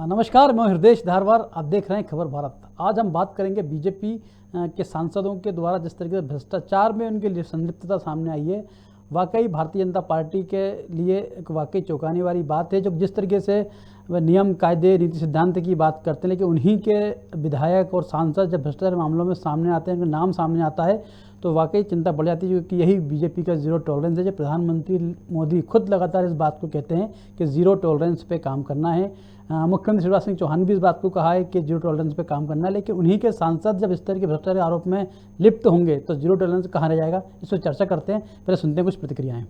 नमस्कार, मैं हृदय धारवार। आप देख रहे हैं खबर भारत। आज हम बात करेंगे बीजेपी के सांसदों के द्वारा जिस तरीके से भ्रष्टाचार में उनकी संलिप्तता सामने आई है, वाकई भारतीय जनता पार्टी के लिए एक वाकई चौंकाने वाली बात है। जो जिस तरीके से वह नियम कायदे नीति सिद्धांत की बात करते हैं, लेकिन उन्हीं के विधायक और सांसद जब भ्रष्टाचार मामलों में सामने आते हैं, उनका नाम सामने आता है तो वाकई चिंता बढ़ जाती है, क्योंकि यही बीजेपी का जीरो टॉलरेंस है। जो प्रधानमंत्री मोदी खुद लगातार इस बात को कहते हैं कि जीरो टॉलरेंस पे काम करना है। मुख्यमंत्री शिवराज सिंह चौहान भी इस बात को कहा है कि जीरो टॉलरेंस पे काम करना है, लेकिन उन्हीं के सांसद जब इस तरह के भ्रष्टाचार आरोप में लिप्त होंगे तो जीरो टॉलरेंस कहाँ रह जाएगा, इस पर चर्चा करते हैं। पहले सुनते हैं कुछ प्रतिक्रियाएं।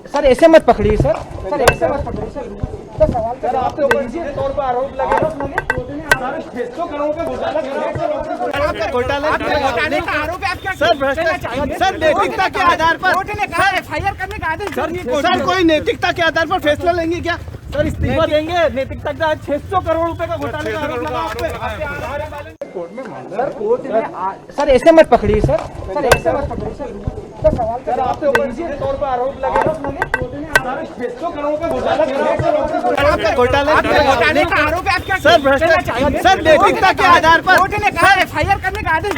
सर ऐसे मत पकड़िए सर ऐसे मत पकड़िए सर आप तो दीजिए तौर पर आरोप लगे 600 करोड़ का घोटाले का आरोप है। आप क्या सर भ्रष्टाचार सर नैतिकता के आधार पर एफआईआर करने का आदेश सर कोई नैतिकता के आधार पर फैसला लेंगे क्या सर? इस्तीफा देंगे? नैतिकता का 600 करोड़ रुपए का घोटाले का आरोप लगा आप पे। कोर्ट में सर ऐसे मत पकड़िए सर ऐसे मत पकड़िए सर आप तो दीजिए तौर पर आरोप लगे 600 करोड़ का घोटाले का आरोप है। आप क्या सर भ्रष्टाचार सर नैतिकता के आधार पर एफआईआर करने का आदेश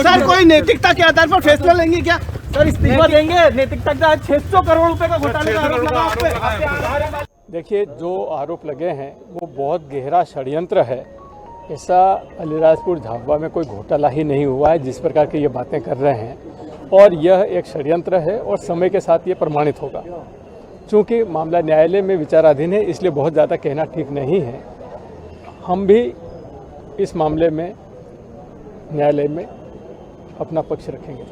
सर कोई नैतिकता के आधार पर फैसला लेंगे क्या सर? इस्तीफा देंगे? नैतिकता का 600 करोड़ रुपए का घोटाले का आरोप लगा आप पे। देखिए, जो आरोप लगे हैं वो बहुत गहरा षड्यंत्र है। ऐसा अलीराजपुर झाबुआ में कोई घोटाला ही नहीं हुआ है जिस प्रकार की ये बातें कर रहे हैं, और यह एक षड्यंत्र है और समय के साथ ये प्रमाणित होगा। चूँकि मामला न्यायालय में विचाराधीन है, इसलिए बहुत ज़्यादा कहना ठीक नहीं है। हम भी इस मामले में न्यायालय में अपना पक्ष रखेंगे।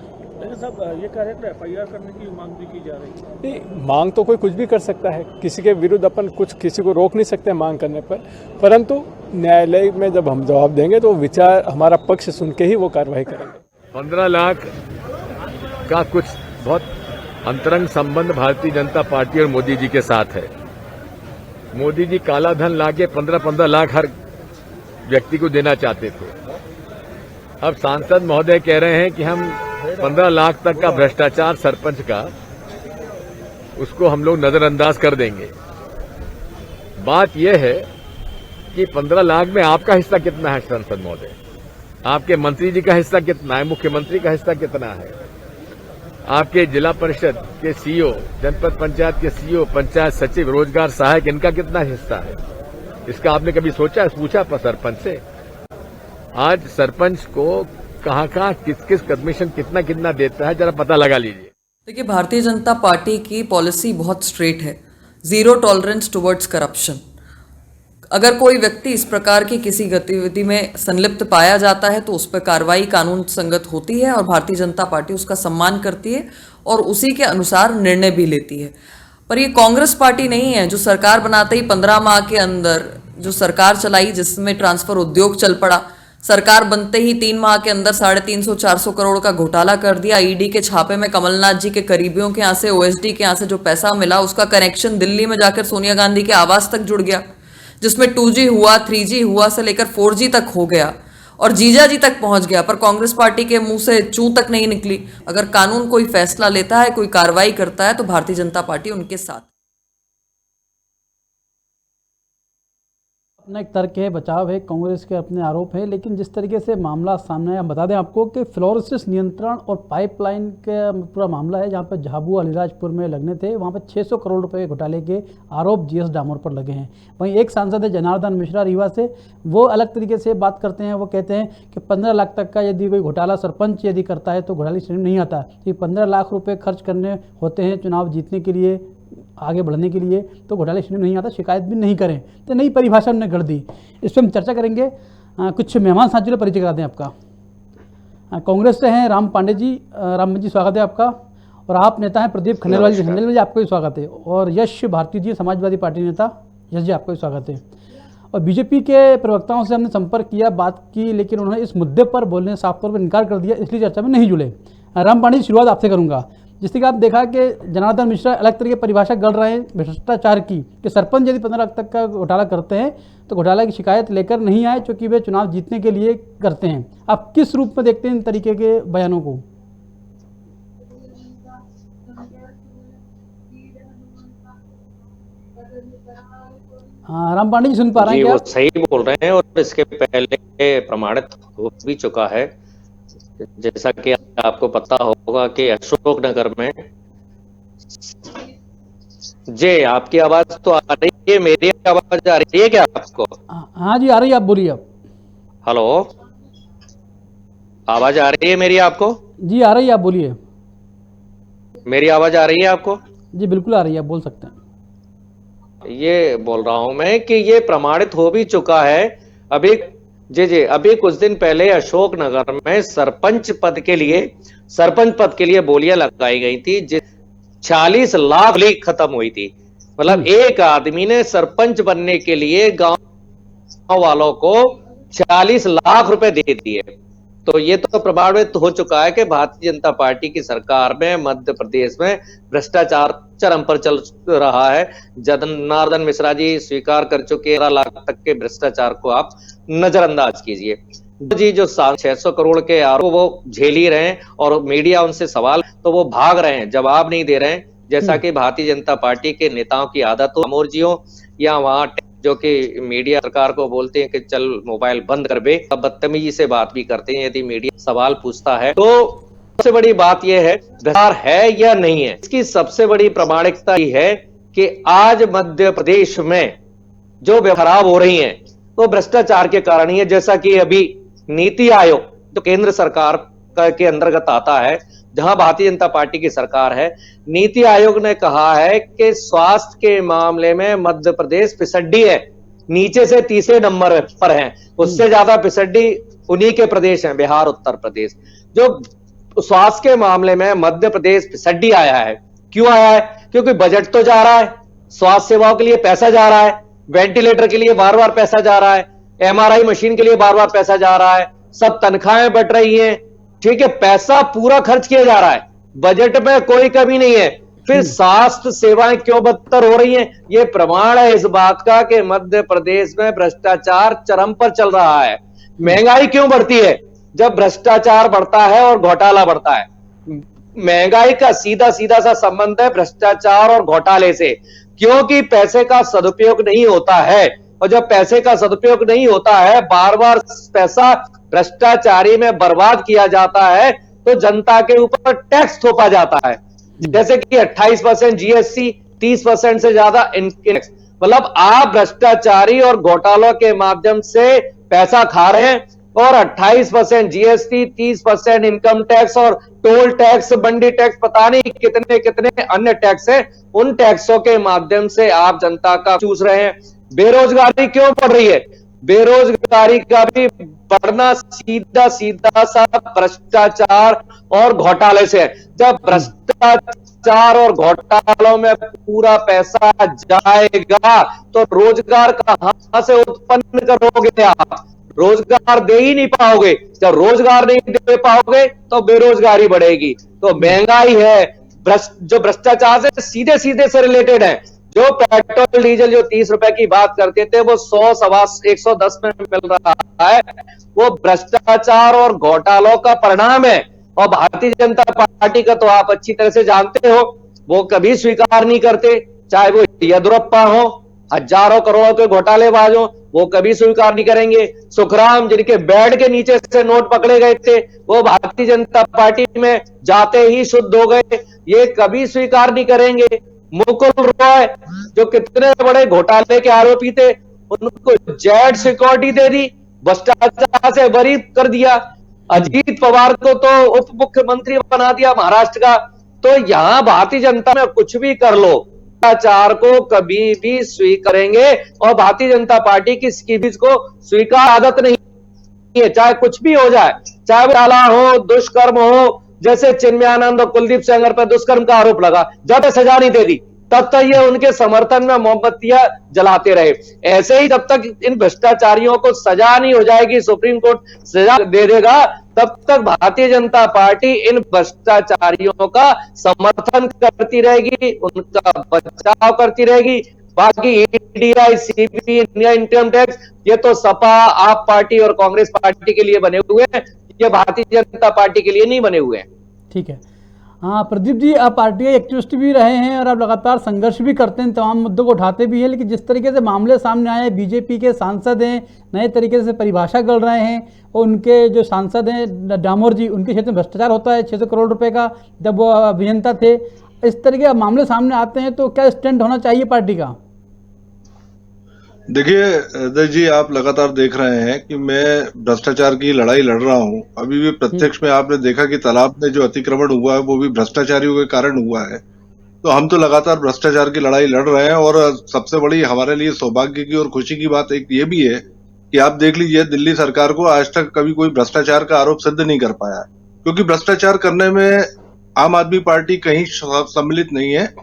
लेकिन साहब ये कह रहे हैं एफआईआर करने की मांग भी की जा रही है। नहीं, मांग तो कोई कुछ भी कर सकता है, किसी के विरुद्ध अपन कुछ किसी को रोक नहीं सकते मांग करने पर, परंतु न्यायालय में जब हम जवाब देंगे तो विचार हमारा पक्ष सुन के ही वो कार्रवाई करेंगे। 15 लाख का कुछ बहुत अंतरंग संबंध भारतीय जनता पार्टी और मोदी जी के साथ है। मोदी जी काला धन लाके 15-15 लाख हर व्यक्ति को देना चाहते थे। अब सांसद महोदय कह रहे हैं कि हम 15 लाख तक का भ्रष्टाचार सरपंच का उसको हम लोग नजरअंदाज कर देंगे। बात यह है कि 15 लाख में आपका हिस्सा कितना है सांसद महोदय? आपके मंत्री जी का हिस्सा कितना है? मुख्यमंत्री का हिस्सा कितना है? आपके जिला परिषद के सीईओ, जनपद पंचायत के सीईओ, पंचायत सचिव, रोजगार सहायक, इनका कितना हिस्सा है? इसका आपने कभी सोचा, पूछा सरपंच से? आज सरपंच को कहाँ किस कमीशन कितना देता है, जरा पता लगा लीजिए। देखिए, भारतीय जनता पार्टी की पॉलिसी बहुत स्ट्रेट है, जीरो टॉलरेंस टुवर्ड्स करप्शन। अगर कोई व्यक्ति इस प्रकार की किसी गतिविधि में संलिप्त पाया जाता है तो उस पर कार्रवाई कानून संगत होती है और भारतीय जनता पार्टी उसका सम्मान करती है और उसी के अनुसार निर्णय भी लेती है। पर ये कांग्रेस पार्टी नहीं है जो सरकार बनाते ही 15 माह के अंदर जो सरकार चलाई, जिसमें ट्रांसफर उद्योग चल पड़ा। सरकार बनते ही 3 माह के अंदर 350-400 करोड़ का घोटाला कर दिया। ईडी के छापे में कमलनाथ जी के करीबियों के यहाँ से, ओएसडी के यहाँ से जो पैसा मिला, उसका कनेक्शन दिल्ली में जाकर सोनिया गांधी के आवास तक जुड़ गया, जिसमें 2G हुआ, 3G हुआ से लेकर 4G तक हो गया और जीजा जी तक पहुंच गया। पर कांग्रेस पार्टी के मुंह से चू तक नहीं निकली। अगर कानून कोई फैसला लेता है, कोई कार्रवाई करता है, तो भारतीय जनता पार्टी उनके साथ। अपना एक तर्क है, बचाव है, कांग्रेस के अपने आरोप है, लेकिन जिस तरीके से मामला सामने आया, बता दें आपको कि फ्लोरोसिस नियंत्रण और पाइपलाइन का पूरा मामला है, जहां पर झाबुआ अलीराजपुर में लगने थे, वहां पर 600 करोड़ रुपए के घोटाले के आरोप जीएस डामोर पर लगे हैं। वहीं एक सांसद है जनार्दन मिश्रा रीवा से, वो अलग तरीके से बात करते हैं। वो कहते हैं कि 15 लाख तक का यदि कोई घोटाला सरपंच यदि करता है तो घोटाले श्रेणी नहीं आता। तो 15 लाख रुपये खर्च करने होते हैं चुनाव जीतने के लिए, आगे बढ़ने के लिए, तो घोटाले श्रेणी नहीं आता, शिकायत भी नहीं करें। तो नई परिभाषा उन्होंने कर दी। इस पर हम चर्चा करेंगे। कुछ मेहमान साथियों परिचय करा दें आपका। कांग्रेस से हैं राम पांडे जी। राम जी, स्वागत है आपका। और आप नेता हैं प्रदीप खंडेलवाल जी, आपका भी स्वागत है। और यश भारती जी, समाजवादी पार्टी नेता, यश जी आपका भी स्वागत है। और बीजेपी के प्रवक्ताओं से हमने संपर्क किया, बात की, लेकिन उन्होंने इस मुद्दे पर बोलने साफ तौर पर इनकार कर दिया, इसलिए चर्चा में नहीं जुड़े। राम पांडे जी, शुरुआत आपसे करूँगा। जिस तरह आप देखा कि जनार्दन मिश्रा अलग तरीके परिभाषा गढ़ रहे हैं भ्रष्टाचार की, कि सरपंच यदि 15 लाख तक का घोटाला करते हैं तो घोटाला की शिकायत लेकर नहीं आए, चूँकि वे चुनाव जीतने के लिए करते हैं। आप किस रूप में देखते हैं इन तरीके के बयानों को? हाँ, राम पांडे जी सुन पा रहे जी हैं क्या वो आप? सही बोल रहे हैं और इसके पहले प्रमाणित हो भी चुका है। जैसा कि आपको पता होगा कि अशोकनगर में जी आपकी आवाज तो आ रही है, मेरी आवाज आ रही है क्या आपको? हाँ जी, आ रही है, आप बोलिए आप। हेलो, आवाज आ रही है मेरी आपको? जी आ रही है, आप बोलिए। मेरी आवाज आ रही है आपको? जी बिल्कुल आ रही है, आप बोल सकते हैं। ये बोल रहा हूं मैं कि ये प्रमाणित हो भी चुका है। अभी जी अभी कुछ दिन पहले अशोकनगर में सरपंच पद के लिए बोलियां लगाई गई थी, 46 लाख लीक खत्म हुई थी। मतलब एक आदमी ने सरपंच बनने के लिए गांव वालों को 40 लाख रुपए दे दिए। तो ये तो प्रमाणित हो चुका है कि भारतीय जनता पार्टी की सरकार में मध्य प्रदेश में भ्रष्टाचार चरम पर चल रहा है। जनार्दन मिश्रा जी स्वीकार कर चुके 11 लाख तक के भ्रष्टाचार को आप नजरअंदाज कीजिए। जी जो 600 करोड़ के आरोप वो झेल ही रहे हैं और मीडिया उनसे सवाल तो वो भाग रहे हैं, जवाब नहीं दे रहे हैं। जैसा कि भारतीय जनता पार्टी के नेताओं की आदत हो, अमोर जी हो या वहां जो कि मीडिया सरकार को बोलते हैं कि चल मोबाइल बंद कर बे, बदतमीजी से बात भी करते हैं यदि मीडिया सवाल पूछता है। तो सबसे बड़ी बात यह है भ्रष्टाचार है या नहीं है, इसकी सबसे बड़ी प्रामाणिकता ये है कि आज मध्य प्रदेश में जो खराब हो रही है वो भ्रष्टाचार के कारण ही है। जैसा कि अभी नीति आयोग जो केंद्र सरकार के अंतर्गत आता है, जहां भारतीय जनता पार्टी की सरकार है, नीति आयोग ने कहा है कि स्वास्थ्य के मामले में मध्य प्रदेश फिसड्डी है, नीचे से तीसरे नंबर पर है। उससे ज्यादा फिसड्डी उन्हीं के प्रदेश हैं, बिहार उत्तर प्रदेश। जो स्वास्थ्य के मामले में मध्य प्रदेश फिसड्डी आया है, क्यों आया है? क्योंकि बजट तो जा रहा है, स्वास्थ्य सेवाओं के लिए पैसा जा रहा है, वेंटिलेटर के लिए बार बार पैसा जा रहा है, MRI मशीन के लिए बार बार पैसा जा रहा है, सब तनख्वाहें बढ़ रही हैं, ठीक है, पैसा पूरा खर्च किया जा रहा है, बजट में कोई कमी नहीं है। फिर स्वास्थ्य सेवाएं क्यों बदतर हो रही हैं? ये प्रमाण है इस बात का कि मध्य प्रदेश में भ्रष्टाचार चरम पर चल रहा है। महंगाई क्यों बढ़ती है? जब भ्रष्टाचार बढ़ता है और घोटाला बढ़ता है। महंगाई का सीधा सा संबंध है भ्रष्टाचार और घोटाले से, क्योंकि पैसे का सदुपयोग नहीं होता है, और जब पैसे का सदुपयोग नहीं होता है, बार बार पैसा भ्रष्टाचारी में बर्बाद किया जाता है, तो जनता के ऊपर टैक्स थोपा जाता है। जैसे कि 28% GST, 30% से ज्यादा इनकम। मतलब आप भ्रष्टाचारी और घोटालों के माध्यम से पैसा खा रहे हैं और 28% GST, 30% इनकम टैक्स और टोल टैक्स, बंडी टैक्स, पता नहीं कितने कितने अन्य टैक्स हैं, उन टैक्सों के माध्यम से आप जनता का चूस रहे हैं। बेरोजगारी क्यों बढ़ रही है? बेरोजगारी का भी बढ़ना सीधा सा भ्रष्टाचार और घोटाले से है। जब भ्रष्टाचार और घोटालों में पूरा पैसा जाएगा तो रोजगार कहां से उत्पन्न करोगे आप? रोजगार दे ही नहीं पाओगे। जब रोजगार नहीं दे पाओगे तो बेरोजगारी बढ़ेगी। तो महंगाई है, जो भ्रष्टाचार से सीधे से रिलेटेड है। जो पेट्रोल डीजल जो 30 रुपए की बात करते थे वो 110 में मिल रहा है, वो भ्रष्टाचार और घोटालों का परिणाम है। और भारतीय जनता पार्टी का तो आप अच्छी तरह से जानते हो, वो कभी स्वीकार नहीं करते, चाहे वो येदियुरप्पा हो, हजारों करोड़ों के घोटालेबाज हो, वो कभी स्वीकार नहीं करेंगे। सुखराम जिनके बेड के नीचे से नोट पकड़े गए थे, वो भारतीय जनता पार्टी में जाते ही शुद्ध हो गए, ये कभी स्वीकार नहीं करेंगे। मुकुल रॉय जो कितने बड़े घोटाले के आरोपी थे, उनको जेड सिक्योरिटी दे दी, भ्रष्टाचार से बरी कर दिया। अजीत पवार को तो उप मुख्यमंत्री बना दिया महाराष्ट्र का। तो यहां भारतीय जनता में कुछ भी कर लो, भ्रष्टाचार को कभी भी स्वीकारेंगे और भारतीय जनता पार्टी की स्कीम्स को स्वीकार आदत नहीं है, चाहे कुछ भी हो जाए, चाहे वो काला हो, दुष्कर्म हो। जैसे चिन्मयानंद और कुलदीप सेंगर पर दुष्कर्म का आरोप लगा, जब तक सजा नहीं दे दी तब तक ये उनके समर्थन में मोमबत्तियां जलाते रहे। ऐसे ही जब तक इन भ्रष्टाचारियों को सजा नहीं हो जाएगी, सुप्रीम कोर्ट सजा दे देगा, तब तक भारतीय जनता पार्टी इन भ्रष्टाचारियों का समर्थन करती रहेगी, उनका बचाव करती रहेगी। बाकी EDI, CBI, इनकम टैक्स, ये तो सपा, आप पार्टी और कांग्रेस पार्टी के लिए बने हुए हैं, ये भारतीय जनता पार्टी के लिए नहीं बने हुए हैं। ठीक है, हाँ प्रदीप जी, आप पार्टी के एक्टिविस्ट भी रहे हैं और आप लगातार संघर्ष भी करते हैं, तमाम मुद्दों को उठाते भी हैं, लेकिन जिस तरीके से मामले सामने आए हैं, बीजेपी के सांसद हैं, नए तरीके से परिभाषा कर रहे हैं और उनके जो सांसद हैं डामोर जी, उनके क्षेत्र में भ्रष्टाचार होता है 600 करोड़ रुपए का, जब वो अभियंता थे। इस तरीके के मामले सामने आते हैं तो क्या स्टैंड होना चाहिए पार्टी का? देखिए अजय जी, आप लगातार देख रहे हैं कि मैं भ्रष्टाचार की लड़ाई लड़ रहा हूं। अभी भी प्रत्यक्ष में आपने देखा कि तालाब में जो अतिक्रमण हुआ है वो भी भ्रष्टाचारियों के कारण हुआ है। तो हम तो लगातार भ्रष्टाचार की लड़ाई लड़ रहे हैं और सबसे बड़ी हमारे लिए सौभाग्य की और खुशी की बात एक ये भी है कि आप देख लीजिए, दिल्ली सरकार को आज तक कभी कोई भ्रष्टाचार का आरोप सिद्ध नहीं कर पाया, क्योंकि भ्रष्टाचार करने में आम आदमी पार्टी कहीं सम्मिलित नहीं है।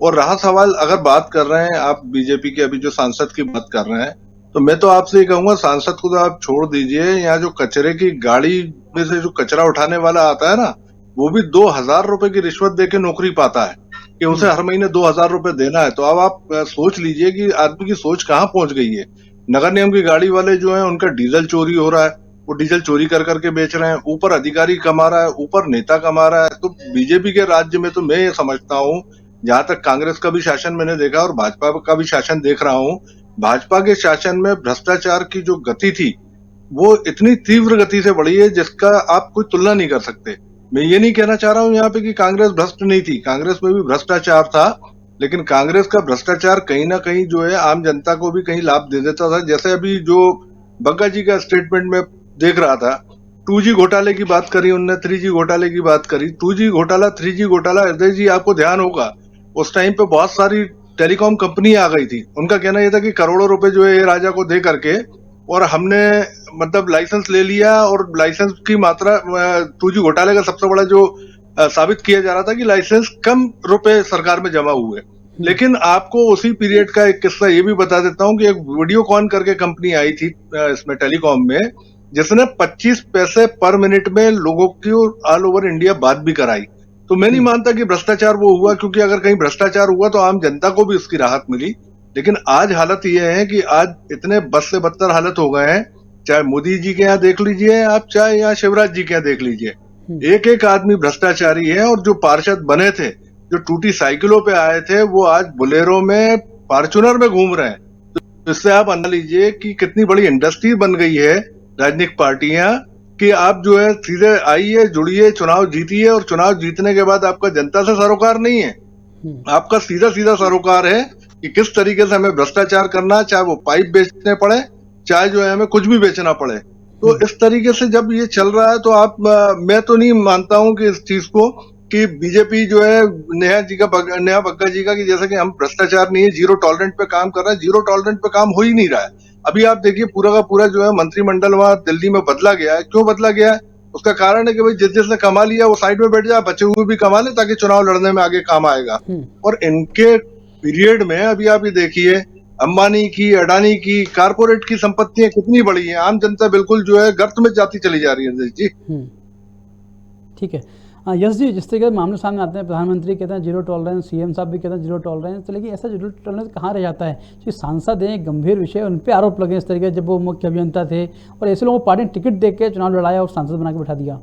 और रहा सवाल, अगर बात कर रहे हैं आप बीजेपी के अभी जो सांसद की बात कर रहे हैं, तो मैं तो आपसे ये कहूंगा, सांसद को तो आप छोड़ दीजिए, यहाँ जो कचरे की गाड़ी में से जो कचरा उठाने वाला आता है ना, वो भी 2000 रुपए की रिश्वत देके नौकरी पाता है कि उसे हर महीने 2000 रुपए देना है। तो अब आप सोच लीजिए कि आदमी की सोच कहाँ पहुंच गई है। नगर निगम की गाड़ी वाले जो है उनका डीजल चोरी हो रहा है, वो डीजल चोरी कर करके बेच रहे हैं, ऊपर अधिकारी कमा रहा है, ऊपर नेता कमा रहा है। तो बीजेपी के राज्य में तो मैं ये समझता हूँ, जहां तक कांग्रेस का भी शासन मैंने देखा और भाजपा का भी शासन देख रहा हूं, भाजपा के शासन में भ्रष्टाचार की जो गति थी वो इतनी तीव्र गति से बढ़ी है जिसका आप कोई तुलना नहीं कर सकते। मैं ये नहीं कहना चाह रहा हूं यहाँ पे कि कांग्रेस भ्रष्ट नहीं थी, कांग्रेस में भी भ्रष्टाचार था, लेकिन कांग्रेस का भ्रष्टाचार कहीं ना कहीं जो है आम जनता को भी कहीं लाभ दे देता था। जैसे अभी जो बग्गा जी का स्टेटमेंट में देख रहा था, 2G घोटाले की बात करी उनने, 3G घोटाले की बात करी। 2G घोटाला, 3G घोटाला, हृदय जी आपको ध्यान होगा उस टाइम पे बहुत सारी टेलीकॉम कंपनी आ गई थी। उनका कहना यह था कि करोड़ों रुपए जो है ये राजा को दे करके और हमने मतलब लाइसेंस ले लिया, और लाइसेंस की मात्रा 2G घोटाले का सबसे बड़ा जो साबित किया जा रहा था कि लाइसेंस कम रुपए सरकार में जमा हुए। लेकिन आपको उसी पीरियड का एक किस्सा ये भी बता देता हूँ कि एक वीडियोकॉन करके कंपनी आई थी इसमें टेलीकॉम में, जिसने 25 पैसे पर मिनट में लोगों की ऑल ओवर इंडिया बात भी कराई। तो मैं नहीं मानता कि भ्रष्टाचार वो हुआ, क्योंकि अगर कहीं भ्रष्टाचार हुआ तो आम जनता को भी उसकी राहत मिली। लेकिन आज हालत ये है कि आज इतने बद से बदतर हालत हो गए हैं, चाहे मोदी जी के यहाँ देख लीजिए आप, चाहे यहाँ शिवराज जी के यहाँ देख लीजिए, एक एक आदमी भ्रष्टाचारी है। और जो पार्षद बने थे, जो टूटी साइकिलों पे आए थे, वो आज बुलेरो में, फॉर्च्यूनर में घूम रहे हैं। तो इससे आप अंदाजा लीजिए कि कितनी बड़ी इंडस्ट्री बन गई है राजनीतिक पार्टियां, कि आप जो है सीधे आइए, जुड़िए, चुनाव जीतिए, और चुनाव जीतने के बाद आपका जनता से सरोकार नहीं है, आपका सीधा सीधा सरोकार है कि किस तरीके से हमें भ्रष्टाचार करना, चाहे वो पाइप बेचने पड़े, चाहे जो है हमें कुछ भी बेचना पड़े। तो इस तरीके से जब ये चल रहा है तो आप मैं तो नहीं मानता हूं कि इस चीज को कि बीजेपी जो है नेहा बग्गा जी का कि जैसे कि हम भ्रष्टाचार नहीं है, जीरो टॉलरेंट पे काम कर रहे हैं। जीरो टॉलरेंट पे काम हो ही नहीं रहा है। अभी आप देखिए पूरा का पूरा जो है मंत्रिमंडल वहां दिल्ली में बदला गया है। क्यों बदला गया है? उसका कारण है कि भाई जिसने कमा लिया वो साइड में बैठ जाए, बचे हुए भी कमा ले ताकि चुनाव लड़ने में आगे काम आएगा। और इनके पीरियड में अभी आप ये देखिए, अंबानी की, अडानी की, कारपोरेट की संपत्तियां कितनी बड़ी हैं, आम जनता बिल्कुल जो है गर्त में जाती चली जा रही है। जी ठीक है। यस जी, जिस तरीके से मामले सामने आते हैं, प्रधानमंत्री कहते हैं जीरो टॉलरेंस, सीएम साहब भी कहते हैं जीरो टॉलरेंस, तो लेकिन ऐसा जीरो टॉलरेंस कहाँ रह जाता है? कि सांसद हैं, गंभीर विषय, उन पर आरोप लगे इस तरीके, जब वो मुख्य अभियंता थे और ऐसे लोगों को पार्टी ने टिकट दे के चुनाव लड़ाया और सांसद बना के बैठा दिया।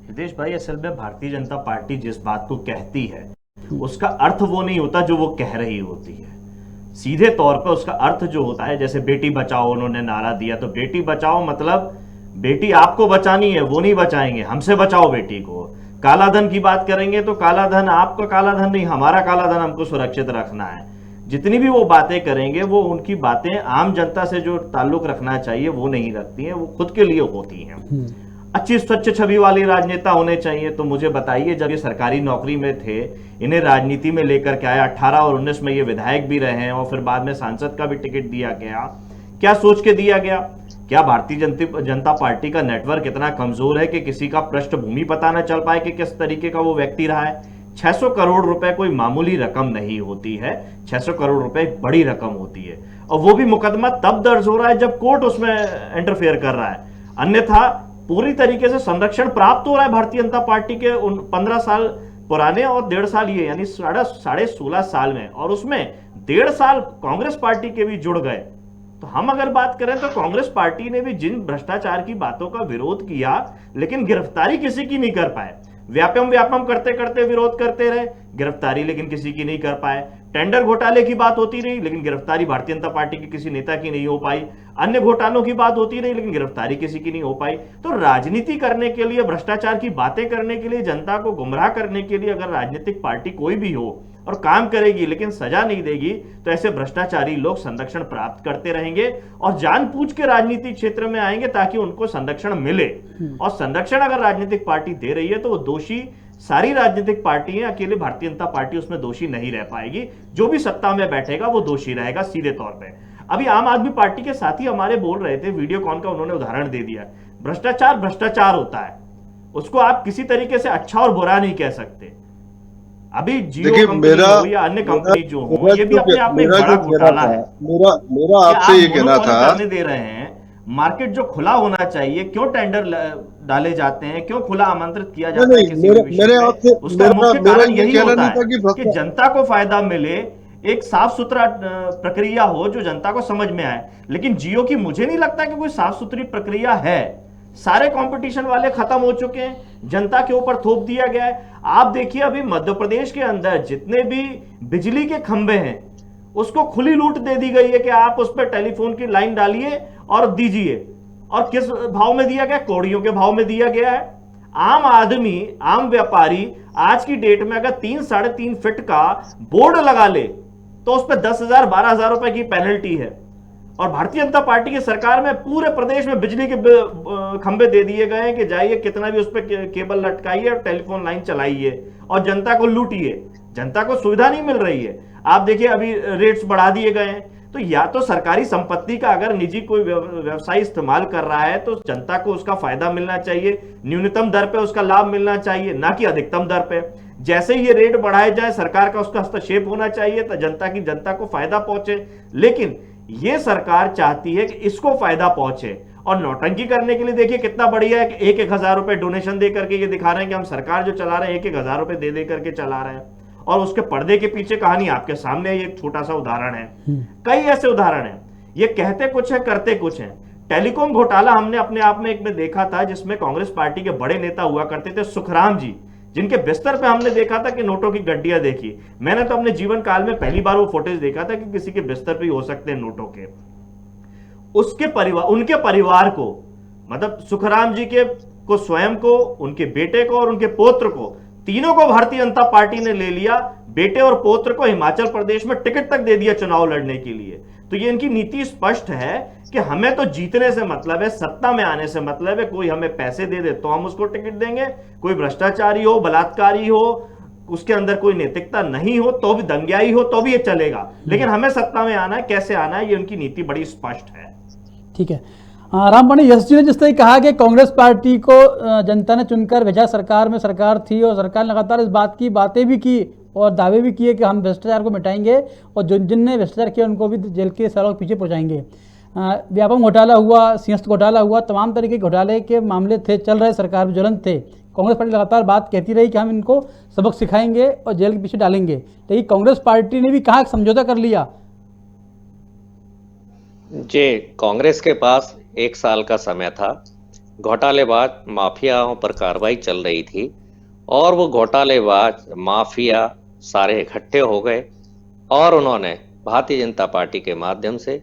हितेश भाई, असल में भारतीय जनता पार्टी जिस बात को कहती है उसका अर्थ वो नहीं होता जो वो कह रही होती है। सीधे तौर पर उसका अर्थ जो होता है, जैसे बेटी बचाओ उन्होंने नारा दिया, तो बेटी बचाओ मतलब बेटी आपको बचानी है, वो नहीं बचाएंगे, हमसे बचाओ बेटी को। काला धन की बात करेंगे तो काला धन आपका काला धन नहीं, हमारा काला धन हमको सुरक्षित रखना है। जितनी भी वो बातें करेंगे वो उनकी बातें आम जनता से जो ताल्लुक रखना चाहिए वो नहीं रखती हैं, वो खुद के लिए होती हैं। अच्छी स्वच्छ छवि वाली राजनेता होने चाहिए। तो मुझे बताइए, जब ये सरकारी नौकरी में थे, इन्हें राजनीति में लेकर के आया, 18 और 19 में ये विधायक भी रहे हैं और फिर बाद में सांसद का भी टिकट दिया गया। क्या सोच के दिया गया? क्या भारतीय जनता पार्टी का नेटवर्क इतना कमजोर है कि किसी का पृष्ठभूमि पता न चल पाए कि किस तरीके का वो व्यक्ति रहा है? 600 करोड़ रुपए कोई मामूली रकम नहीं होती है। 600 करोड़ रुपए एक बड़ी रकम होती है, और वो भी मुकदमा तब दर्ज हो रहा है जब कोर्ट उसमें इंटरफेयर कर रहा है। अन्यथा पूरी तरीके से संरक्षण प्राप्त हो रहा है भारतीय जनता पार्टी के उन 15 साल पुराने और 1.5 साल ये, यानी 16.5 साल में, और उसमें 1.5 साल कांग्रेस पार्टी के भी जुड़ गए। तो हम अगर बात करें तो कांग्रेस पार्टी ने भी जिन भ्रष्टाचार की बातों का विरोध किया, लेकिन गिरफ्तारी किसी की नहीं कर पाए। व्यापम करते करते विरोध करते रहे, गिरफ्तारी लेकिन किसी की नहीं कर पाए। टेंडर घोटाले की बात होती रही लेकिन गिरफ्तारी भारतीय जनता पार्टी के किसी नेता की नहीं हो पाई। अन्य घोटालों की बात होती रही लेकिन गिरफ्तारी किसी की नहीं हो पाई। तो राजनीति करने के लिए, भ्रष्टाचार की बातें करने के लिए, जनता को गुमराह करने के लिए अगर राजनीतिक पार्टी कोई भी हो और काम करेगी लेकिन सजा नहीं देगी, तो ऐसे भ्रष्टाचारी लोग संरक्षण प्राप्त करते रहेंगे और जानबूझ के राजनीतिक क्षेत्र में आएंगे ताकि उनको संरक्षण मिले। और संरक्षण अगर राजनीतिक पार्टी दे रही है तो वो दोषी सारी राजनीतिक पार्टी है, अकेले भारतीय जनता पार्टी उसमें दोषी नहीं रह पाएगी। जो भी सत्ता में बैठेगा वो दोषी रहेगा सीधे तौर पे। अभी आम आदमी पार्टी के साथी हमारे बोल रहे थे, वीडियोकॉन का उन्होंने उदाहरण दे दिया। भ्रष्टाचार होता है, उसको आप किसी तरीके से अच्छा और बुरा नहीं कह सकते। अभी जियो कंपनी हो या अन्य कंपनी जो हो, ये भी अपने आप में बड़ा घोटाला है। मेरा आपसे ये कहना था, करने दे रहे हैं, मार्केट जो खुला होना चाहिए, क्यों टेंडर डाले जाते हैं, क्यों खुला आमंत्रित किया जाता है किसी भी विषय पे? उसका मुख्य कारण यही होता है कि जनता को फायदा मिले, एक साफ सुथरा प्रक्रिया हो जो जनता को समझ में आए। लेकिन जियो की मुझे नहीं लगता कि कोई साफ सुथरी प्रक्रिया है। सारे कंपटीशन वाले खत्म हो चुके हैं, जनता के ऊपर थोप दिया गया है। आप देखिए अभी मध्य प्रदेश के अंदर जितने भी बिजली के खंभे हैं उसको खुली लूट दे दी गई है कि आप उस पर टेलीफोन की लाइन डालिए और दीजिए। और किस भाव में दिया गया? कौड़ियों के भाव में दिया गया है। आम आदमी, आम व्यापारी आज की डेट में अगर 3-3.5 फीट का बोर्ड लगा ले तो उस पर 10,000 12,000 रुपए की पेनल्टी है। और भारतीय जनता पार्टी की सरकार में पूरे प्रदेश में बिजली के खंभे दे दिए गए हैं कि जाइए कितना भी उस पर केबल लटकाइए और टेलीफोन लाइन चलाइए और जनता को लूटिए। जनता को सुविधा नहीं मिल रही है। आप देखिए अभी रेट्स बढ़ा दिए गए हैं। तो या तो सरकारी संपत्ति का अगर निजी कोई व्यवसाय इस्तेमाल कर रहा है तो जनता को उसका फायदा मिलना चाहिए, न्यूनतम दर पे उसका लाभ मिलना चाहिए, ना कि अधिकतम दर पे। जैसे ही ये रेट बढ़ाए जाए सरकार का उसका हस्तक्षेप होना चाहिए तो जनता को फायदा पहुंचे। लेकिन ये सरकार चाहती है कि इसको फायदा पहुंचे और नौटंकी करने के लिए देखिए कितना बढ़िया है कि 1-1 हजार रुपए डोनेशन दे करके ये दिखा रहे हैं कि हम सरकार जो चला रहे हैं 1-1 हजार रुपए दे करके चला रहे हैं। और उसके पर्दे के पीछे कहानी आपके सामने एक छोटा सा उदाहरण है। कई ऐसे उदाहरण हैं, ये कहते कुछ है करते कुछ है। टेलीकॉम घोटाला हमने अपने आप में एक में देखा था जिसमें कांग्रेस पार्टी के बड़े नेता हुआ करते थे सुखराम जी, जिनके बिस्तर पे हमने देखा था कि नोटों की गड्डियां देखी। मैंने तो अपने जीवन काल में पहली बार वो फुटेज देखा था कि किसी के बिस्तर पे हो सकते हैं नोटों के। उसके परिवार, उनके परिवार को, मतलब सुखराम जी के को स्वयं को, उनके बेटे को और उनके पोत्र को, तीनों को भारतीय जनता पार्टी ने ले लिया। बेटे और पोत्र को हिमाचल प्रदेश में टिकट तक दे दिया चुनाव लड़ने के लिए। तो ये इनकी नीति स्पष्ट है कि हमें तो जीतने से मतलब है, सत्ता में आने से मतलब है। कोई हमें पैसे दे दे तो हम उसको टिकट देंगे, कोई भ्रष्टाचारी हो, बलात्कारी हो, उसके अंदर कोई नैतिकता नहीं हो तो भी, दंगाई हो तो भी ये चलेगा, लेकिन हमें सत्ता में आना है। कैसे आना है ये उनकी नीति बड़ी स्पष्ट है। ठीक है। रामपाणी, यश जी ने जिस तरह कहा कि कांग्रेस पार्टी को जनता ने चुनकर भेजा, सरकार में सरकार थी और सरकार लगातार इस बात की बातें भी की और दावे भी किए कि हम भ्रष्टाचार को मिटाएंगे और जिनने भ्रष्टाचार किया उनको भी जेल के सलाखों के पीछे पहुंचाएंगे। व्यापम घोटाला हुआ, सिंहस्थ घोटाला हुआ, तमाम तरीके के घोटाले के मामले थे, चल रहे, सरकार में ज्वलंत थे। कांग्रेस पार्टी लगातार बात कहती रही कि हम इनको सबक सिखाएंगे और जेल के पीछे डालेंगे, लेकिन कांग्रेस पार्टी ने भी कहा समझौता कर लिया। जी, कांग्रेस के पास 1 साल का समय था। घोटालेबाज माफियाओं पर कार्रवाई चल रही थी और वो घोटालेबाज माफिया सारे इकट्ठे हो गए और उन्होंने भारतीय जनता पार्टी के माध्यम से,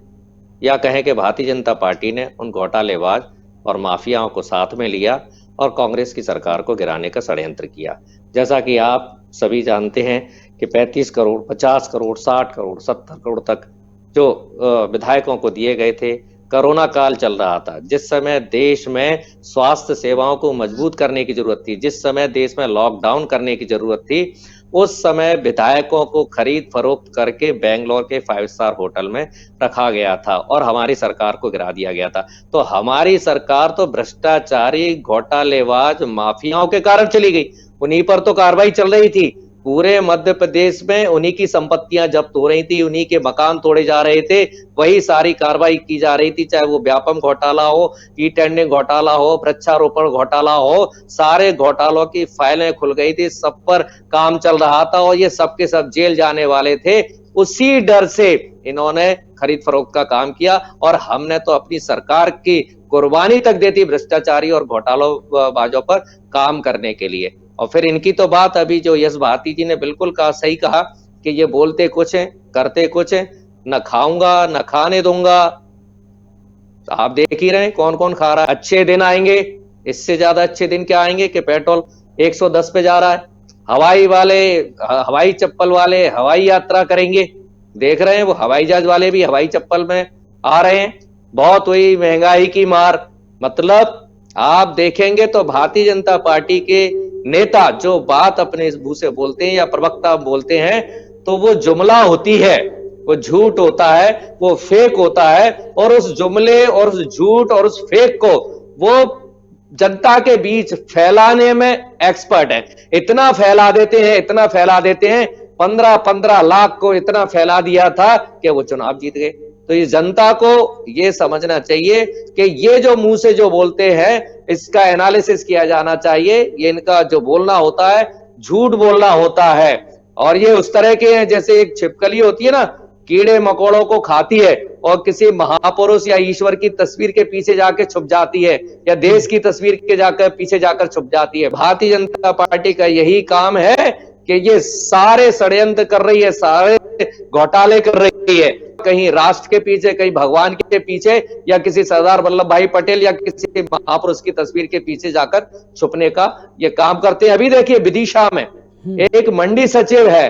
या कहें कि भारतीय जनता पार्टी ने उन घोटालेबाज और माफियाओं को साथ में लिया और कांग्रेस की सरकार को गिराने का षड्यंत्र किया। जैसा कि आप सभी जानते हैं कि 35 करोड़, 50 करोड़, 60 करोड़, 70 करोड़ तक जो विधायकों को दिए गए थे। कोरोना काल चल रहा था, जिस समय देश में स्वास्थ्य सेवाओं को मजबूत करने की जरूरत थी, जिस समय देश में लॉकडाउन करने की जरूरत थी, उस समय विधायकों को खरीद फरोख्त करके बेंगलोर के 5 स्टार होटल में रखा गया था और हमारी सरकार को गिरा दिया गया था। तो हमारी सरकार तो भ्रष्टाचारी, घोटालेबाज, माफियाओं के कारण चली गई, उन्हीं पर तो कार्रवाई चल रही थी। पूरे मध्य प्रदेश में उन्हीं की संपत्तियां जब्त हो रही थी, उन्हीं के मकान तोड़े जा रहे थे, वही सारी कार्रवाई की जा रही थी। चाहे वो व्यापम घोटाला हो, ई टेंडरिंग घोटाला हो, वृक्षारोपण घोटाला हो, सारे घोटालों की फाइलें खुल गई थी, सब पर काम चल रहा था और ये सब के सब जेल जाने वाले थे। उसी डर से इन्होंने खरीद फरोख्त का काम किया और हमने तो अपनी सरकार की कुर्बानी तक दी थी भ्रष्टाचारी और घोटालों बाजों पर काम करने के लिए। और फिर इनकी तो बात अभी जो यश भारती जी ने बिल्कुल कहा, सही कहा कि ये बोलते कुछ हैं करते कुछ हैं, न खाऊंगा न खाने दूंगा। तो आप देख ही रहे हैं कौन कौन खा रहा है। अच्छे दिन आएंगे, इससे ज्यादा अच्छे दिन क्या आएंगे कि पेट्रोल 110 पे जा रहा है, हवाई वाले, हवाई चप्पल वाले हवाई यात्रा करेंगे, देख रहे हैं वो हवाई जहाज वाले भी हवाई चप्पल में आ रहे हैं। बहुत हुई महंगाई की मार। मतलब आप देखेंगे तो भारतीय जनता पार्टी के नेता जो बात अपने मुंह से बोलते हैं या प्रवक्ता बोलते हैं तो वो जुमला होती है, वो झूठ होता है, वो फेक होता है, और उस जुमले और उस झूठ और उस फेक को वो जनता के बीच फैलाने में एक्सपर्ट है। इतना फैला देते हैं, इतना फैला देते हैं, 15-15 लाख को इतना फैला दिया था कि वो चुनाव जीत गए। तो ये जनता को ये समझना चाहिए कि ये जो मुंह से जो बोलते हैं इसका एनालिसिस किया जाना चाहिए। ये इनका जो बोलना होता है झूठ बोलना होता है, और ये उस तरह के हैं जैसे एक छिपकली होती है ना, कीड़े मकोड़ों को खाती है और किसी महापुरुष या ईश्वर की तस्वीर के पीछे जाके छुप जाती है, या देश की तस्वीर के जाकर पीछे जाकर छुप जाती है। भारतीय जनता पार्टी का यही काम है कि ये सारे षड्यंत्र कर रही है, सारे घोटाले कर रही है, कहीं राष्ट्र के पीछे, कहीं भगवान के पीछे, या किसी सरदार वल्लभ भाई पटेल या किसी महापुरुष की तस्वीर के पीछे जाकर छुपने का ये काम करते हैं। अभी देखिए विदिशा में एक मंडी सचिव है,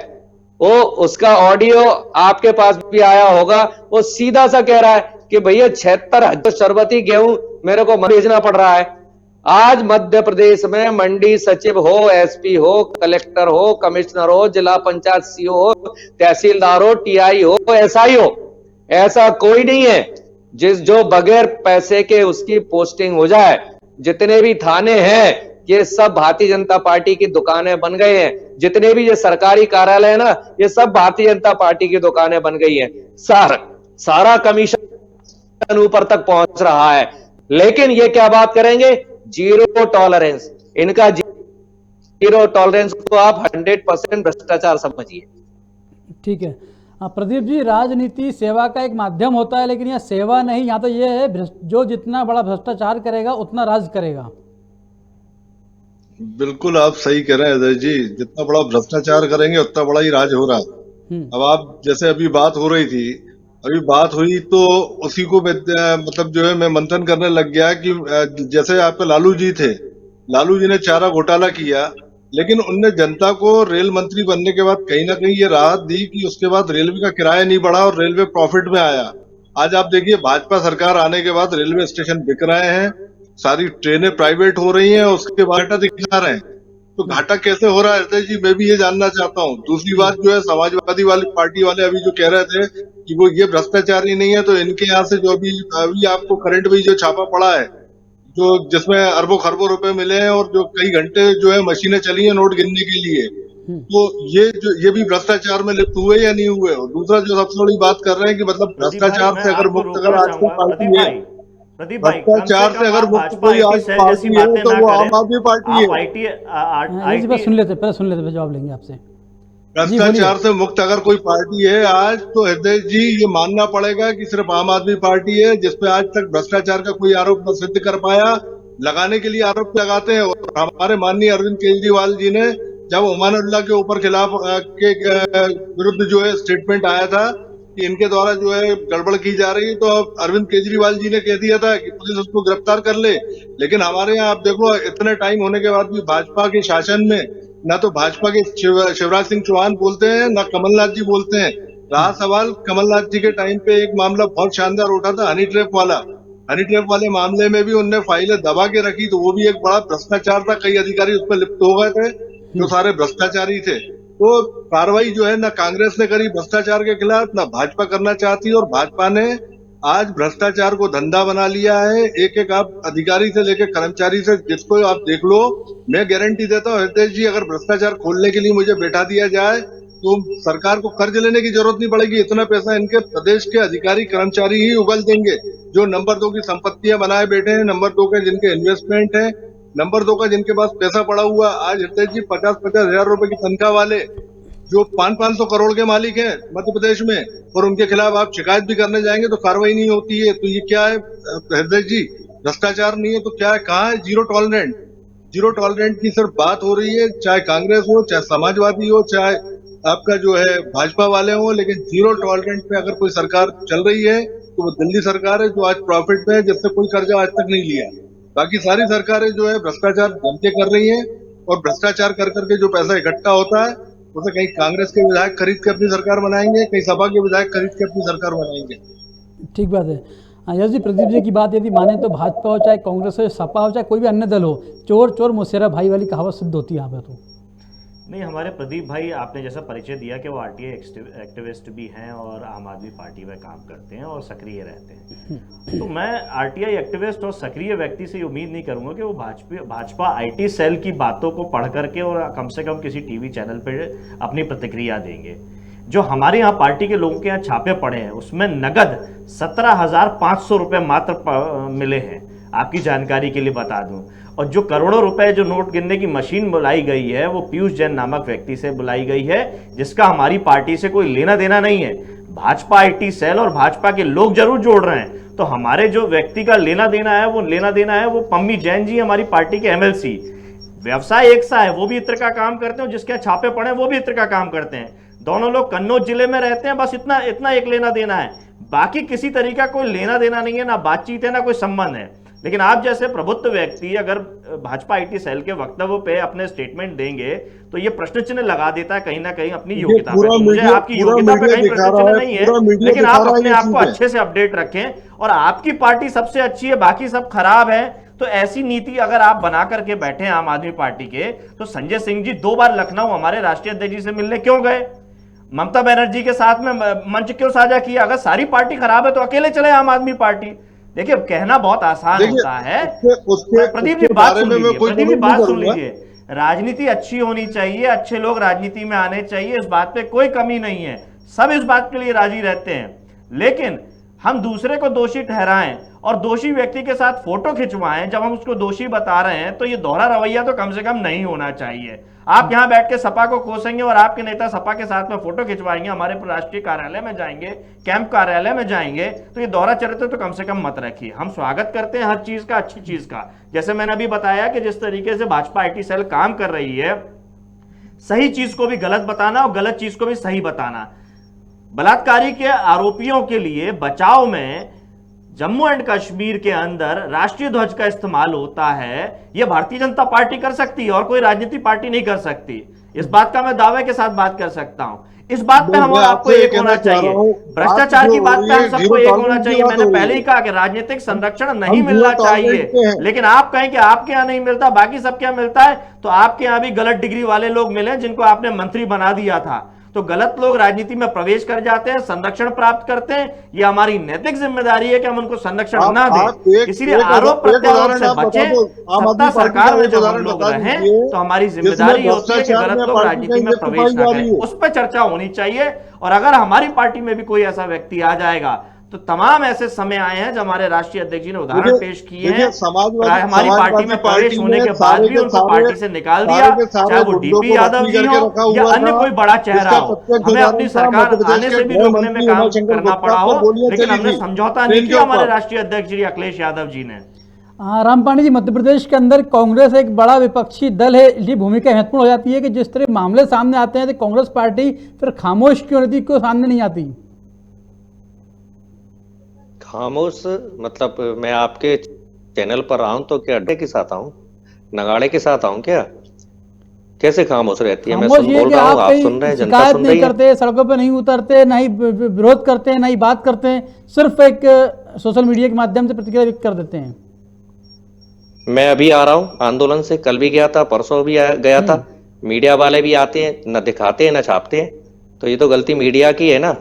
वो उसका ऑडियो आपके पास भी आया होगा, वो सीधा सा कह रहा है कि भैया 76,000 शरबती गेहूं मेरे को भेजना पड़ रहा है। आज मध्य प्रदेश में मंडी सचिव हो, एसपी हो, कलेक्टर हो, कमिश्नर हो, जिला पंचायत सीओ हो, तहसीलदार हो, टीआई हो, एसआई हो, ऐसा कोई नहीं है जो बगैर पैसे के उसकी पोस्टिंग हो जाए। जितने भी थाने हैं ये सब भारतीय जनता पार्टी की दुकानें बन गए हैं। जितने भी ये सरकारी कार्यालय है ना, ये सब भारतीय जनता पार्टी की दुकानें बन गई हैं। सारा कमीशन ऊपर तक पहुंच रहा है। लेकिन ये क्या बात करेंगे, जीरो टॉलरेंस। इनका जीरो टॉलरेंस को आप 100% भ्रष्टाचार समझिए। ठीक है प्रदीप जी, राजनीति सेवा का एक माध्यम होता है, लेकिन यह सेवा नहीं, यहाँ तो ये है जो जितना बड़ा भ्रष्टाचार करेगा उतना राज करेगा। बिल्कुल आप सही कह रहे हैं अजय जी, जितना बड़ा भ्रष्टाचार करेंगे उतना बड़ा ही राज हो रहा है। अब आप जैसे अभी बात हो रही थी, अभी बात हुई तो उसी को मतलब जो है मैं मंथन करने लग गया कि जैसे आपके लालू जी थे, लालू जी ने चारा घोटाला किया, लेकिन उनने जनता को रेल मंत्री बनने के बाद कहीं ना कहीं ये राहत दी कि उसके बाद रेलवे का किराया नहीं बढ़ा और रेलवे प्रॉफिट में आया। आज आप देखिए भाजपा सरकार आने के बाद रेलवे स्टेशन बिक रहे हैं, सारी ट्रेनें प्राइवेट हो रही हैं, उसके बाद घाटा दिखा रहे हैं। तो घाटा कैसे हो रहा है अजय जी, मैं भी ये जानना चाहता हूँ। दूसरी बात जो है, समाजवादी वाली पार्टी वाले अभी जो कह रहे थे कि वो ये भ्रष्टाचार ही नहीं है, तो इनके यहाँ से जो अभी आपको करंट में जो छापा पड़ा है, जो जिसमें अरबों खरबों रुपए मिले हैं और जो कई घंटे जो है मशीनें चली हैं नोट गिनने के लिए, तो ये भी भ्रष्टाचार में लिप्त हुए या नहीं हुए। और दूसरा जो सबसे बड़ी बात कर रहे हैं कि मतलब भ्रष्टाचार से अगर मुक्त अगर आज की पार्टी है, भ्रष्टाचार से अगर मुक्त कोई आज पार्टी है तो वो आम आदमी पार्टी है। सुन लेते पहले जवाब लेंगे आपसे। भ्रष्टाचार से मुक्त अगर कोई पार्टी है आज, तो हृदय जी ये मानना पड़ेगा कि सिर्फ आम आदमी पार्टी है, जिसपे आज तक भ्रष्टाचार का कोई आरोप न सिद्ध कर पाया। लगाने के लिए आरोप लगाते हैं। और हमारे माननीय अरविंद केजरीवाल जी ने जब उमानुल्लाह के ऊपर खिलाफ के विरुद्ध जो है स्टेटमेंट आया था कि इनके द्वारा जो है गड़बड़ की जा रही है, तो अरविंद केजरीवाल जी ने कह दिया था कि पुलिस उसको गिरफ्तार कर ले। लेकिन हमारे यहाँ आप देखो, इतने टाइम होने के बाद भी भाजपा के शासन में ना तो भाजपा के शिवराज सिंह चौहान बोलते हैं, ना कमलनाथ जी बोलते हैं। रहा सवाल कमलनाथ जी के टाइम पे एक मामला बहुत शानदार उठा था, हनी ट्रैप वाला। हनी ट्रैप वाले मामले में भी उनने फाइलें दबा के रखी, तो वो भी एक बड़ा भ्रष्टाचार था। कई अधिकारी उस पर लिप्त हो गए थे जो सारे भ्रष्टाचारी थे। तो कार्रवाई जो है ना कांग्रेस ने करी भ्रष्टाचार के खिलाफ, ना भाजपा करना चाहती, और भाजपा ने आज भ्रष्टाचार को धंधा बना लिया है। एक एक आप अधिकारी से लेकर कर्मचारी से जिसको आप देख लो, मैं गारंटी देता हूँ हितेश जी, अगर भ्रष्टाचार खोलने के लिए मुझे बैठा दिया जाए तो सरकार को कर्ज लेने की जरूरत नहीं पड़ेगी। इतना पैसा इनके प्रदेश के अधिकारी कर्मचारी ही उगल देंगे, जो नंबर 2 की संपत्तियां बनाए बैठे हैं, नंबर 2 के जिनके इन्वेस्टमेंट है, नंबर 2 का जिनके पास पैसा पड़ा हुआ। आज हितेश जी 50-50 हजार रुपए की तनख्वाह वाले जो 500-500 करोड़ के मालिक हैं मध्य प्रदेश में, और उनके खिलाफ आप शिकायत भी करने जाएंगे तो कार्रवाई नहीं होती है। तो ये क्या है हृदय जी, भ्रष्टाचार नहीं है तो क्या है, कहाँ है जीरो टॉलरेंस? जीरो टॉलरेंट की सिर्फ बात हो रही है, चाहे कांग्रेस हो, चाहे समाजवादी हो, चाहे आपका जो है भाजपा वाले हो, लेकिन जीरो टॉलरेंट पे अगर कोई सरकार चल रही है तो वो दिल्ली सरकार है जो आज प्रॉफिट में है, जिससे कोई कर्जा आज तक नहीं लिया। बाकी सारी सरकारें जो है भ्रष्टाचार जम के कर रही हैं, और भ्रष्टाचार कर करके जो पैसा इकट्ठा होता है उसे कहीं कांग्रेस के विधायक खरीद के अपनी सरकार बनाएंगे, कहीं सपा के विधायक खरीद के अपनी सरकार बनाएंगे। ठीक बात है। यश जी, प्रदीप जी की बात यदि माने तो भाजपा हो, चाहे कांग्रेस हो, सपा हो, चाहे कोई भी अन्य दल हो, चोर चोर मुसेरा भाई वाली कहावत सिद्ध होती है यहाँ पे। तो नहीं, हमारे प्रदीप भाई आपने जैसा परिचय दिया कि वो आरटीआई एक्टिविस्ट भी हैं और आम आदमी पार्टी में काम करते हैं और सक्रिय रहते हैं, तो मैं आरटीआई एक्टिविस्ट और सक्रिय व्यक्ति से उम्मीद नहीं करूंगा कि वो भाजपा आईटी सेल की बातों को पढ़ करके और कम से कम किसी टीवी चैनल पर अपनी प्रतिक्रिया देंगे। जो हमारे यहाँ पार्टी के लोगों के यहाँ छापे पड़े हैं उसमें नगद 17,500 रुपये मात्र मिले हैं, आपकी जानकारी के लिए बता दूं। और जो करोड़ों रुपए जो नोट गिनने की मशीन बुलाई गई है वो पीयूष जैन नामक व्यक्ति से बुलाई गई है, जिसका हमारी पार्टी से कोई लेना देना नहीं है। भाजपा आईटी सेल और भाजपा के लोग जरूर जोड़ रहे हैं, तो हमारे जो व्यक्ति का लेना देना है वो पम्मी जैन जी हमारी पार्टी के एमएलसी। व्यवसाय एक सा है, वो भी इत्र का काम करते हैं, जिसके छापे पड़े वो भी इत्र का काम करते हैं। दोनों लोग कन्नौज जिले में रहते हैं, बस इतना एक लेना देना है, बाकी किसी तरीका कोई लेना देना नहीं है, ना बातचीत है ना कोई संबंध है। लेकिन आप जैसे प्रबुद्ध व्यक्ति अगर भाजपा आईटी सेल के वक्तव्य पे अपने स्टेटमेंट देंगे तो ये प्रश्न चिन्ह लगा देता है कहीं ना कहीं अपनी योग्यता पे। मुझे आपकी योग्यता पे कहीं प्रश्न चिन्ह नहीं है, लेकिन आप अपने आप को अच्छे से अपडेट रखें और आपकी पार्टी सबसे अच्छी है बाकी सब खराब है, तो ऐसी नीति अगर आप बना करके बैठे आम आदमी पार्टी के, तो संजय सिंह जी 2 बार लखनऊ हमारे राष्ट्रीय अध्यक्ष जी से मिलने क्यों गए? ममता बनर्जी के साथ में मंच क्यों साझा किया? अगर सारी पार्टी खराब है तो अकेले चले आम आदमी पार्टी। देखिए, कहना बहुत आसान होता है। प्रदीप जी बात सुन लीजिए, राजनीति अच्छी होनी चाहिए, अच्छे लोग राजनीति में आने चाहिए, इस बात पे कोई कमी नहीं है, सब इस बात के लिए राजी रहते हैं। लेकिन हम दूसरे को दोषी ठहराएं और दोषी व्यक्ति के साथ फोटो खिंचवाएं जब हम उसको दोषी बता रहे हैं, तो ये दोहरा रवैया तो कम से कम नहीं होना चाहिए। आप यहां बैठ के सपा को कोसेंगे और आपके नेता सपा के साथ में फोटो खिंचवाएंगे, हमारे राष्ट्रीय कार्यालय में जाएंगे, कैंप कार्यालय में जाएंगे, तो ये दोहरा चरित्र तो कम से कम मत रखिए। हम स्वागत करते हैं हर चीज का, अच्छी चीज का। जैसे मैंने अभी बताया कि जिस तरीके से भाजपा आईटी सेल काम कर रही है, सही चीज को भी गलत बताना और गलत चीज को भी सही बताना। बलात्कारी के आरोपियों के लिए बचाव में जम्मू एंड कश्मीर के अंदर राष्ट्रीय ध्वज का इस्तेमाल होता है, यह भारतीय जनता पार्टी कर सकती है और कोई राजनीतिक पार्टी नहीं कर सकती। इस बात का मैं दावे के साथ बात कर सकता हूं। इस बात पे हम और आपको एक होना चाहिए, भ्रष्टाचार की बात पे हम सबको एक होना चाहिए। मैंने पहले ही कहा कि राजनीतिक संरक्षण नहीं मिलना चाहिए, लेकिन आप कहें कि आपके यहाँ नहीं मिलता, बाकी सबके यहाँ मिलता है, तो आपके यहाँ भी गलत डिग्री वाले लोग मिले जिनको आपने मंत्री बना दिया था। तो गलत लोग राजनीति में प्रवेश कर जाते हैं, संरक्षण प्राप्त करते हैं। ये हमारी नैतिक जिम्मेदारी है कि हम उनको संरक्षण ना दें। इसीलिए आरोप प्रत्यारोप से बचें, सत्ता सरकार में जब हम लोग रहें तो हमारी जिम्मेदारी होती है कि गलत लोग राजनीति में प्रवेश ना करें। उस पर चर्चा होनी चाहिए। और अगर हमारी पार्टी में भी कोई ऐसा व्यक्ति आ जाएगा, तो तमाम ऐसे समय आए हैं जब हमारे राष्ट्रीय अध्यक्ष जी ने उदाहरण पेश किए हैं, हमारी पार्टी में प्रवेश होने के बाद भी उनको पार्टी से निकाल दिया, चाहे वो डीपी यादव जी हो या अन्य कोई बड़ा चेहरा हो। हमें अपनी सरकार आने से भी रोकने में काम करना पड़ा हो, लेकिन हमने समझौता नहीं किया हमारे राष्ट्रीय अध्यक्ष जी अखिलेश यादव जी ने। रामपाणी जी, मध्य प्रदेश के अंदर कांग्रेस एक बड़ा विपक्षी दल है, इसलिए भूमिका महत्वपूर्ण हो जाती है कि जिस तरह मामले सामने आते हैं तो कांग्रेस पार्टी फिर खामोश क्यों रहती, क्यों सामने नहीं आती? खामोश मतलब मैं आपके चैनल पर आऊं तो क्या अड्डे के साथ आऊं, नगाड़े के साथ आऊं क्या? कैसे खामोश रहती है? मैं बोल रहा हूं, आप सुन रहे हैं, जनता सुन रही है। करते, सड़कों पे नहीं उतरते, ना ही विरोध करते हैं, ना ही बात करते हैं, सिर्फ एक सोशल मीडिया के माध्यम से प्रतिक्रिया व्यक्त कर देते हैं। मैं अभी आ रहा हूं आंदोलन से, कल भी गया था, परसों भी गया था। मीडिया वाले भी आते हैं, न दिखाते हैं न छापते हैं, तो ये तो गलती मीडिया की है ना,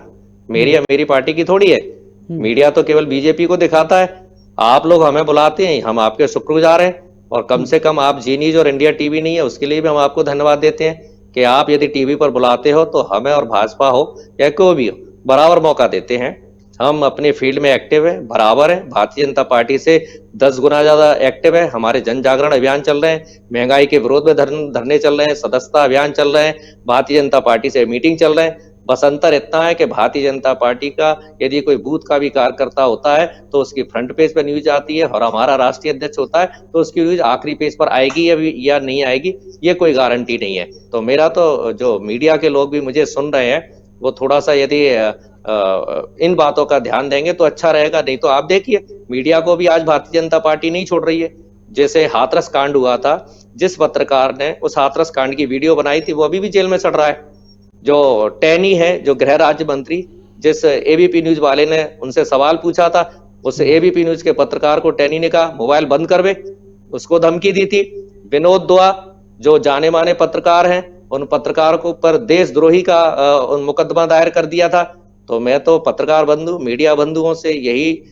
मेरी पार्टी की थोड़ी है। मीडिया तो केवल बीजेपी को दिखाता है। आप लोग हमें बुलाते हैं, हम आपके शुक्रगुजार हैं, और कम से कम आप जी न्यूज और इंडिया टीवी नहीं है उसके लिए भी हम आपको धन्यवाद देते हैं कि आप यदि टीवी पर बुलाते हो तो हमें और भाजपा हो या कोई भी हो बराबर मौका देते हैं। हम अपने फील्ड में एक्टिव है, बराबर है, भारतीय जनता पार्टी से 10 गुना ज्यादा एक्टिव है। हमारे जन जागरण अभियान चल रहे हैं, महंगाई के विरोध में धरने चल रहे हैं, सदस्यता अभियान चल रहे हैं, भारतीय जनता पार्टी से मीटिंग चल रहे हैं। बस अंतर इतना है कि भारतीय जनता पार्टी का यदि कोई बूथ का भी कार्यकर्ता होता है तो उसकी फ्रंट पेज पर न्यूज आती है, और हमारा राष्ट्रीय अध्यक्ष होता है तो उसकी न्यूज आखिरी पेज पर आएगी या नहीं आएगी, ये कोई गारंटी नहीं है। तो मेरा तो जो मीडिया के लोग भी मुझे सुन रहे हैं वो थोड़ा सा यदि इन बातों का ध्यान देंगे तो अच्छा रहेगा। नहीं तो आप देखिए मीडिया को भी आज भारतीय जनता पार्टी नहीं छोड़ रही है। जैसे हाथरस कांड हुआ था, जिस पत्रकार ने उस हाथरस कांड की वीडियो बनाई थी वो अभी भी जेल में सड़ रहा है। जो टैनी है, जो गृह राज्य मंत्री, जिस एबीपी न्यूज वाले ने उनसे सवाल पूछा था, उस एबीपी न्यूज के पत्रकार को टैनी ने कहा मोबाइल बंद करवे, उसको धमकी दी थी। विनोद दुआ जो जाने माने पत्रकार हैं, उन पत्रकार को पर देशद्रोही का मुकदमा दायर कर दिया था। तो मैं तो पत्रकार बंधु, मीडिया बंधुओं से यही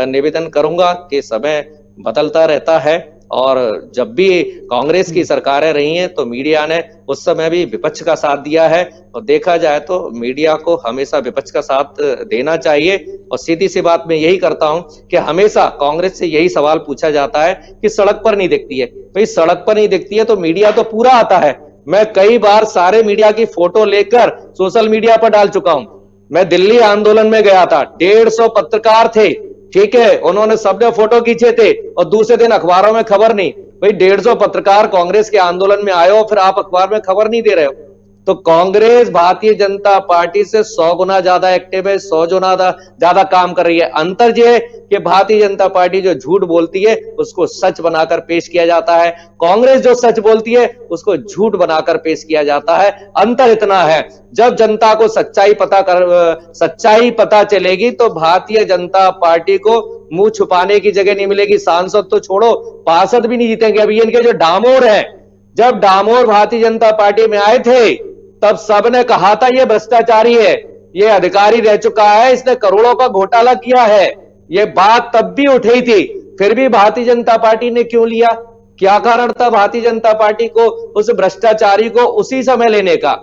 निवेदन करूंगा कि समय बदलता रहता है, और जब भी कांग्रेस की सरकारें रही हैं तो मीडिया ने उस समय भी विपक्ष का साथ दिया है, और देखा जाए तो मीडिया को हमेशा विपक्ष का साथ देना चाहिए। और सीधी सी बात मैं यही करता हूं कि हमेशा कांग्रेस से यही सवाल पूछा जाता है कि सड़क पर नहीं दिखती है। भाई सड़क पर नहीं दिखती है तो मीडिया तो पूरा आता है। मैं कई बार सारे मीडिया की फोटो लेकर सोशल मीडिया पर डाल चुका हूं। मैं दिल्ली आंदोलन में गया था, 150 पत्रकार थे, ठीक है, उन्होंने सबने फोटो खींचे थे और दूसरे दिन अखबारों में खबर नहीं। भाई 150 पत्रकार कांग्रेस के आंदोलन में आए हो, फिर आप अखबार में खबर नहीं दे रहे हो। तो कांग्रेस भारतीय जनता पार्टी से 100 गुना ज्यादा एक्टिव है, 100 गुना ज्यादा काम कर रही है। अंतर यह है कि भारतीय जनता पार्टी जो झूठ बोलती है उसको सच बनाकर पेश किया जाता है, कांग्रेस जो सच बोलती है उसको झूठ बनाकर पेश किया जाता है। अंतर इतना है, जब जनता को सच्चाई पता चलेगी तो भारतीय जनता पार्टी को मुंह छुपाने की जगह नहीं मिलेगी। सांसद तो छोड़ो, पार्षद भी नहीं जीतेंगे। अभी इनके जो डामोर है, जब डामोर भारतीय जनता पार्टी में आए थे तब सबने कहा था ये भ्रष्टाचारी है, ये अधिकारी रह चुका है, इसने करोड़ों का घोटाला किया है। ये बात तब भी उठी थी, फिर भी भारतीय जनता पार्टी ने क्यों लिया? क्या कारण था भारतीय जनता पार्टी को उस भ्रष्टाचारी को उसी समय लेने का?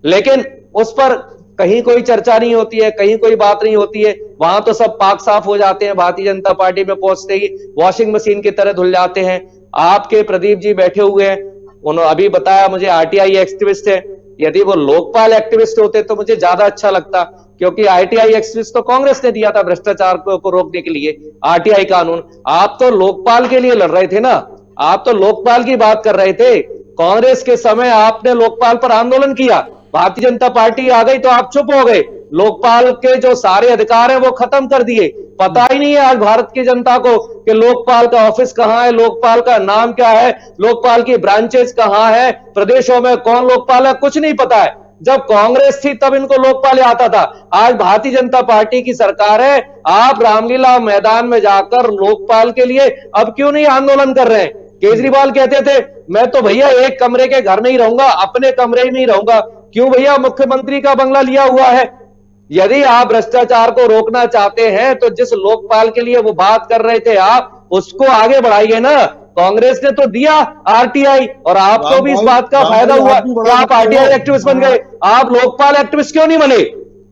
लेकिन उस पर कहीं कोई चर्चा नहीं होती है, कहीं कोई बात नहीं होती है। वहां तो सब पाक साफ हो जाते हैं, भारतीय जनता पार्टी में पहुंचते ही वॉशिंग मशीन की तरह धुल जाते हैं। आपके प्रदीप जी बैठे हुए हैं, उन्होंने अभी बताया मुझे आरटीआई एक्टिविस्ट है। यदि वो लोकपाल एक्टिविस्ट होते तो मुझे ज्यादा अच्छा लगता, क्योंकि आरटीआई एक्टिविस्ट तो कांग्रेस ने दिया था भ्रष्टाचार को रोकने के लिए, आरटीआई कानून। आप तो लोकपाल के लिए लड़ रहे थे ना, आप तो लोकपाल की बात कर रहे थे। कांग्रेस के समय आपने लोकपाल पर आंदोलन किया, भारतीय जनता पार्टी आ गई तो आप चुप हो गए। लोकपाल के जो सारे अधिकार हैं वो खत्म कर दिए। पता ही नहीं है आज भारत की जनता को कि लोकपाल का ऑफिस कहां है, लोकपाल का नाम क्या है, लोकपाल की ब्रांचेस कहां है, प्रदेशों में कौन लोकपाल है, कुछ नहीं पता है। जब कांग्रेस थी तब इनको लोकपाल आता था। आज भारतीय जनता पार्टी की सरकार है, आप रामलीला मैदान में जाकर लोकपाल के लिए अब क्यों नहीं आंदोलन कर रहे हैं? केजरीवाल कहते थे मैं तो भैया एक कमरे के घर में ही रहूंगा, अपने कमरे में ही रहूंगा। क्यों भैया मुख्यमंत्री का बंगला लिया हुआ है? यदि आप भ्रष्टाचार को रोकना चाहते हैं तो जिस लोकपाल के लिए वो बात कर रहे थे आप उसको आगे बढ़ाइए ना। कांग्रेस ने तो दिया आरटीआई, और आपको भी इस बात का फायदा हुआ कि आप आरटीआई एक्टिविस्ट बन गए। आप लोकपाल एक्टिविस्ट क्यों नहीं बने?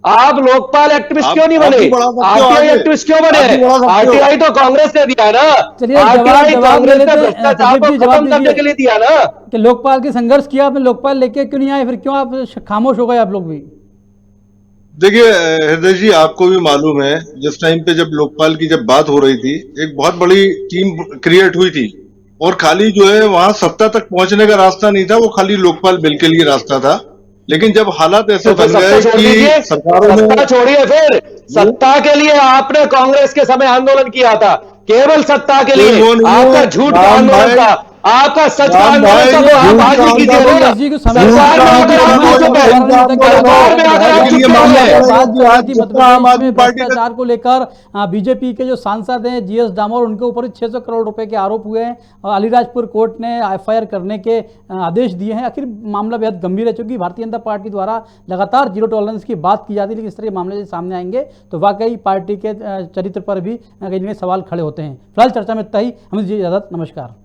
आप लोकपाल एक्टिविस्ट क्यों नहीं बने? आरटीआई एक्टिविस्ट क्यों बने? आरटीआई तो कांग्रेस ने दिया ना, आरटीआई कांग्रेस ने भ्रष्टाचार को खत्म करने के लिए दिया ना। कि लोकपाल की संघर्ष किया आपने, लोकपाल लेके क्यों नहीं आए? फिर क्यों आप खामोश हो गए आप लोग भी? देखिए हृदय जी, आपको भी मालूम है जिस टाइम पे जब लोकपाल की जब बात हो रही थी, एक बहुत बड़ी टीम क्रिएट हुई थी, और खाली जो है वहां सत्ता तक पहुंचने का रास्ता नहीं था, वो खाली लोकपाल बिल के लिए रास्ता था। लेकिन जब हालात ऐसे बन गए कि सरकारों ने छोड़िए, फिर सत्ता के लिए आपने कांग्रेस के समय आंदोलन किया था, केवल सत्ता के लिए। आपका झूठ का आंदोलन था, आपका सच का आंदोलन था, तो आप आज भी कीजिए। भ्रष्टाचार को लेकर बीजेपी के जो सांसद हैं जीएस डामोर, उनके ऊपर 600 करोड़ रुपए के आरोप हुए हैं और अलीराजपुर कोर्ट ने एफआईआर करने के आदेश दिए हैं। आखिर मामला बेहद गंभीर है, चूंकि भारतीय जनता पार्टी द्वारा लगातार जीरो टॉलरेंस की बात की जाती है, लेकिन इस तरह के मामले सामने आएंगे तो वाकई पार्टी के चरित्र पर भी कहीं ना कहीं सवाल खड़े होते हैं। फिलहाल चर्चा में इतना ही, हमें दीजिए इजाजत, नमस्कार।